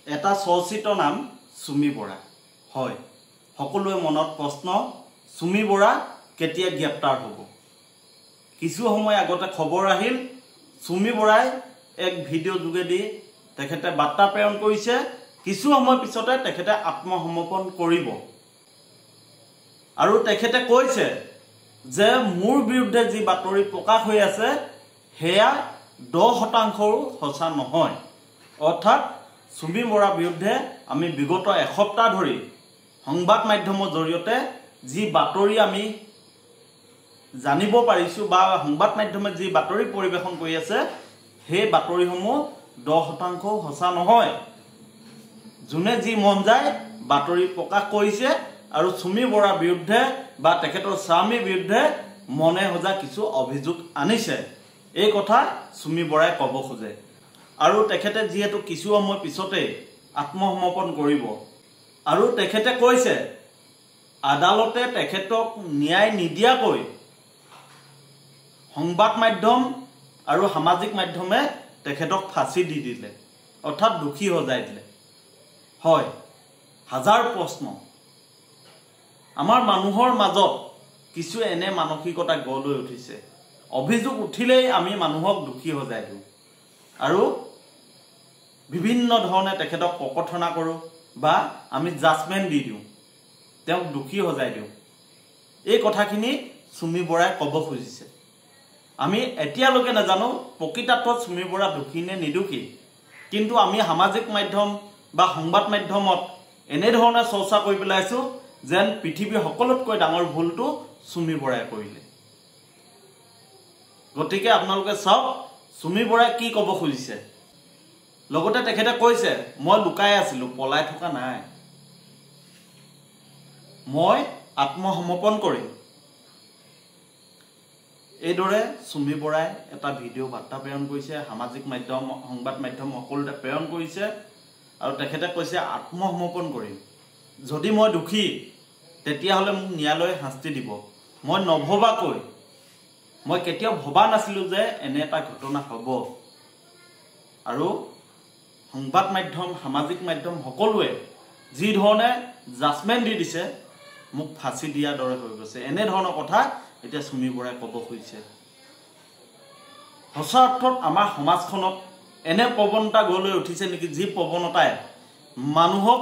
এটা চৰ্চিত নাম চুমি বৰা হয় সকলোৱে মনত প্ৰশ্ন চুমি বৰা কেতিয়া গ্ৰেপ্তাৰ হ'ব কিছু সময় আগতে খবৰ আহিল চুমি বৰাই এক ভিডিঅ' যোগেদি তেখেতে বাৰ্তা প্ৰেৰণ কৰিছে কিছু সময় পিছতে তেখেতে আত্মসমৰ্পণ কৰিব আৰু তেখেতে কৈছে যে মোৰ বিৰুদ্ধে যি বাতৰি প্ৰকাশ হৈ আছে হেয়া 10% সঁচা নহয় অৰ্থাৎ চুমি বৰাৰ বিৰুদ্ধে আমি বিগত এসপ্তাহ ধৰি সংবাদ মাধ্যমৰ জৰিয়তে যি বাতৰি আমি জানিব পাৰিছো বা সংবাদ মাধ্যমে যি বাতৰি পৰিবেশন কৰি আছে সেই বাতৰিসমূহ 10% সঁচা নহয় জুনে যি মন যায় বাতৰি প্ৰকাশ কৰিছে আৰু চুমি বৰাৰ বিৰুদ্ধে বা তেখেতৰ স্বামীৰ বিৰুদ্ধে মনে হজা কিছু অভিযোগ আনিছে এই কথা চুমি বৰাই ক'ব খোজে আৰু তেখেতে যেহেতু কিছু সময় পিছতে আত্মসমৰ্পণ কৰিব আৰু তেখেতে কৈছে আদালতে তেখেতক ন্যায় নিদিয়াকৈ সংবাদ মাধ্যম আৰু সামাজিক মাধ্যমে তেখেতক ফাঁসি দি দিলে অৰ্থাৎ দুখী হজাই দিলে হয় হাজাৰ প্ৰশ্ন আমাৰ মানুহৰ মাজত কিছু এনে মানসিকতা গঢ় লৈ উঠিছে অভিযোগ উঠিলেই আমি মানুহক দুখী হজাই দিওঁ আৰু বিভিন্ন ধৰণে তেখেতক ককৰ্থনা কৰোঁ বা আমি জাজমেন্ট দি দিওঁ তেওঁক দুখী হজাই দিওঁ এই কথাখিনি চুমি বৰাই ক'ব খুজিছে আমি এতিয়ালৈকে নাজানো প্ৰকৃতাৰ্থত চুমি বৰা দুখী নে নিদুখী কিন্তু আমি সামাজিক মাধ্যম বা সংবাদ মাধ্যমত এনে ধৰণে চৰ্চা কৰি পেলাইছো যেন পৃথিৱীৰ সকলোতকৈ ডাঙৰ ভুলটো চুমি বৰাই কৰিলে গতিকে আপোনালোকে চাওক চুমি বৰাই কি ক'ব খুজিছে লগতে তেখেতে কৈছে মই লুকাই আছিলো পলাই থকা নাই মই আত্মসমৰ্পণ কৰিম এইদৰে চুমি বৰাই এটা ভিডিঅ' বাৰ্তা প্ৰেৰণ কৰিছে সামাজিক মাধ্যম সংবাদ মাধ্যম সকলোতে প্ৰেৰণ কৰিছে আৰু তেখেতে কৈছে আত্মসমৰ্পণ কৰিম যদি মই দুখী তেতিয়াহ'লে মোক ন্যায়ালয়ে শাস্তি দিব মই নভবাকৈ মই কেতিয়াও ভবা নাছিলো যে এনে এটা ঘটনা হ'ব আৰু সংবাদ মাধ্যম সামাজিক মাধ্যম সকলোৱে যি ধৰণে জাজমেন্ট দি দিছে মোক ফাঁসি দিয়াৰ দৰে হৈ গৈছে এনে ধৰণৰ কথা এতিয়া চুমি বৰাই ক'ব খুজিছে সঁচা অৰ্থত আমাৰ সমাজখনত এনে প্ৰৱণতা গঢ় লৈ উঠিছে নেকি যি প্ৰৱণতাই মানুহক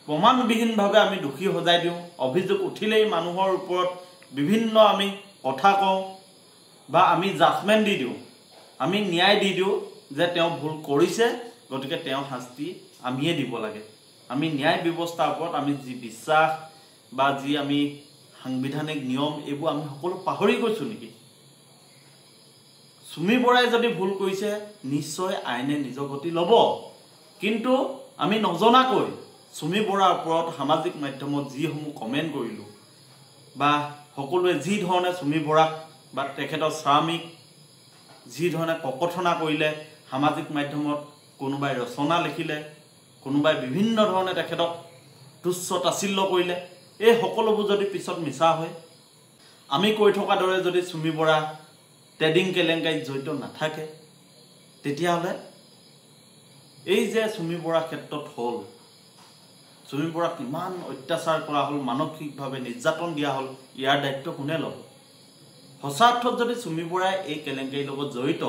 প্ৰমাণবিহীনভাৱে আমি দুখী হজাই দিওঁ অভিযোগ উঠিলেই মানুহৰ ওপৰত বিভিন্ন আমি কথা কওঁ বা আমি জাজমেন্ট দি দিওঁ আমি ন্যায় দি দিওঁ যে তেওঁ ভুল কৰিছে গতিকে তেওঁ শাস্তি আমিয়ে দিব লাগে আমি ন্যায় ব্যৱস্থাৰ ওপৰত আমি যি বিশ্বাস বা যি আমি সাংবিধানিক নিয়ম এইবোৰ আমি সকলো পাহৰি গৈছো নেকি চুমি বৰাই যদি ভুল কৰিছে নিশ্চয় আইনে নিজৰ গতি ল'ব কিন্তু আমি নজনাকৈ চুমি বৰাৰ ওপৰত সামাজিক মাধ্যমত যিসমূহ কমেন্ট কৰিলো বা সকলোৱে যি ধৰণে চুমি বৰাক বা তেখেতৰ স্বামীক যি ধৰণে ককৰ্থনা কৰিলে সামাজিক মাধ্যমত কোনোবাই ৰচনা লিখিলে কোনোবাই বিভিন্ন ধৰণে তেখেতক তুচ্ছ তাচ্ছিল্য কৰিলে এই সকলোবোৰ যদি পিছত মিছা হয় আমি কৈ থকা দৰে যদি চুমি বৰা ট্ৰেডিং কেলেংকাৰীত জড়িত নাথাকে তেতিয়াহ'লে এই যে চুমি বৰাৰ ক্ষেত্ৰত হ'ল চুমি বৰাক কিমান অত্যাচাৰ কৰা হ'ল মানসিকভাৱে নিৰ্যাতন দিয়া হ'ল ইয়াৰ দায়িত্ব কোনে ল'ব সঁচা অৰ্থত যদি চুমি বৰাই এই কেলেংকাৰীৰ লগত জড়িত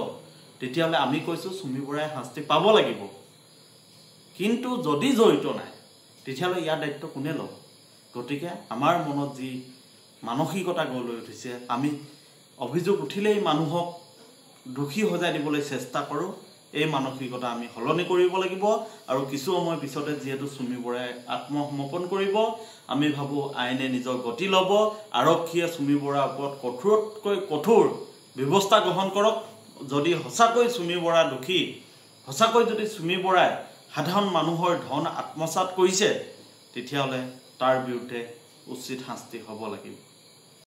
তেতিয়াহ'লে আমি কৈছো চুমি বৰাই শাস্তি পাব লাগিব কিন্তু যদি জড়িত নাই তেতিয়াহ'লে ইয়াৰ দায়িত্ব কোনে ল'ব গতিকে আমাৰ মনত যি মানসিকতা গঢ় লৈ উঠিছে আমি অভিযোগ উঠিলেই মানুহক দুখী হজাই দিবলৈ চেষ্টা কৰোঁ এই মানসিকতা আমি সলনি কৰিব লাগিব আৰু কিছু সময় পিছতে যেহেতু চুমি বৰাই আত্মসমৰ্পণ কৰিব আমি ভাবো আইনে নিজৰ গতি ল'ব আৰক্ষীয়ে চুমি বৰাৰ ওপৰত কঠোৰতকৈ কঠোৰ ব্যৱস্থা গ্ৰহণ কৰক যদি সঁচাকৈ চুমি বৰা দুখী সঁচাকৈ যদি চুমি বৰাই সাধাৰণ মানুহৰ ধন আত্মসাৎ কৰিছে তেতিয়াহ'লে তাৰ বিৰুদ্ধে উচিত শাস্তি হ'ব লাগিব